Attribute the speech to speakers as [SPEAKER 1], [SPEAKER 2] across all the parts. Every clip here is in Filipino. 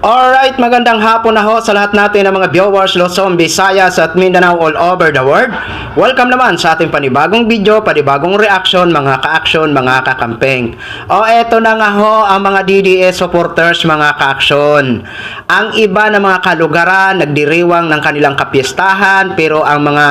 [SPEAKER 1] Alright, magandang hapon na ho sa lahat natin ng mga viewers Luzon, Visayas at Mindanao all over the world. Welcome naman sa ating panibagong video, panibagong reaction, mga ka-action, mga kakampeng. Eto na nga ho ang mga DDS supporters, mga ka-action. Ang iba na mga kalugaran, nagdiriwang ng kanilang kapiestahan, pero ang mga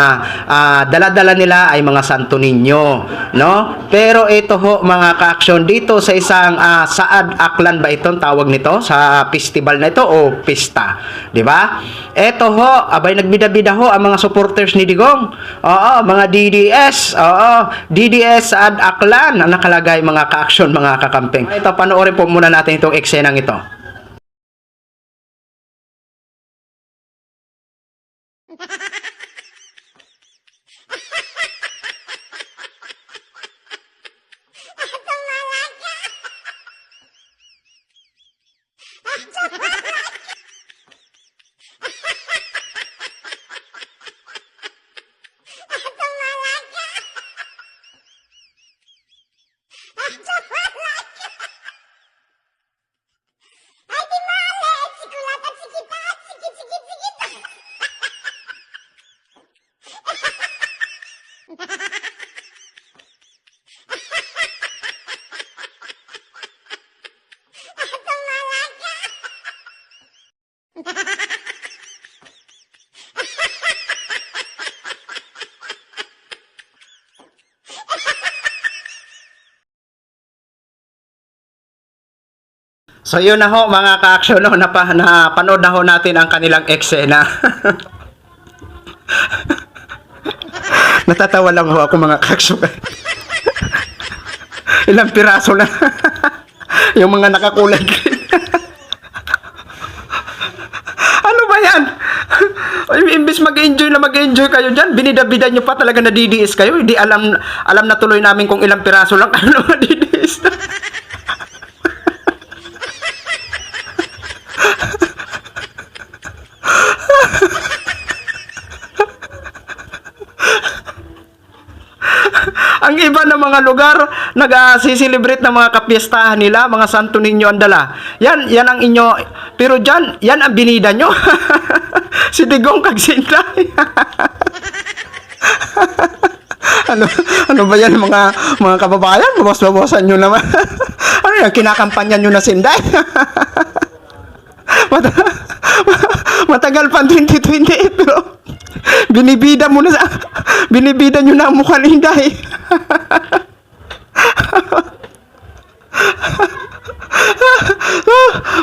[SPEAKER 1] dala-dala nila ay mga Santo Niño, no? Pero ito ho mga ka-action, dito sa isang Saad Aklan ba itong tawag nito? Sa festival na ito o pista, di ba? Eto ho, abay nagbida-bida ho ang mga supporters ni Digong. Oo, mga DDS. Oo, DDS Saad Aklan ang nakalagay, mga ka-action, mga kakampeng. Ito, panoorin po muna natin itong eksenang ito. So yun na ho mga ka-action, no, napanood na ho natin ang kanilang eksena. Natatawa lang ho ako mga ka-action. Ilang piraso na yung mga nakakulay green. Ano ba yan? Imbis mag-enjoy na mag-enjoy kayo dyan, binidabida nyo pa talaga na DDS kayo. Hindi alam na tuloy namin kung ilang piraso lang kayo na DDS na. Ang iba ng mga lugar nag-celebrate ng mga kapiestahan nila, mga Santo Niño ang dala. Yan ang inyo. Pero dyan, yan ang binida nyo. Si Digong kagsinday. ano ba yan mga kababayan? Babos-babosan nyo naman. Ano yan? Kinakampanya nyo na sinday. Matagal pa 2028 pero binibida nyo na ang mukha ni Inday.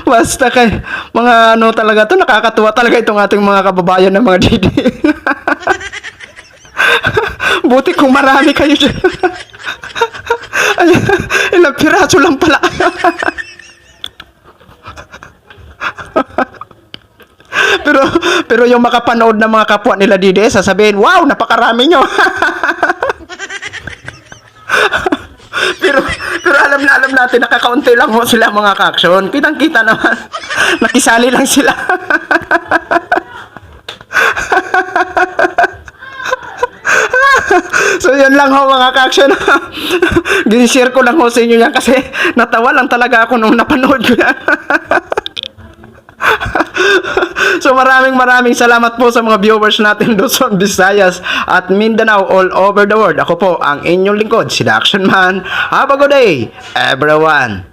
[SPEAKER 1] Basta kay mga ano talaga to, nakakatuwa talaga itong ating mga kababayan ng mga DD. Buti kung marami kayo dyan. Ilang piraso lang pala. Pero yung makapanood ng mga kapwa nila DD, sasabihin, wow, napakarami nyo. pero alam natin, nakakaunti lang ho sila mga ka-action. Kitang-kita naman, nakisali lang sila. So yun lang ho mga ka-action. Ginishare ko lang ho sa inyo yan kasi natawa lang talaga ako nung napanood ko yan. So maraming salamat po sa mga viewers natin Luzon, Visayas at Mindanao all over the world. Ako po ang inyong lingkod, si The Action Man. Have a good day, everyone.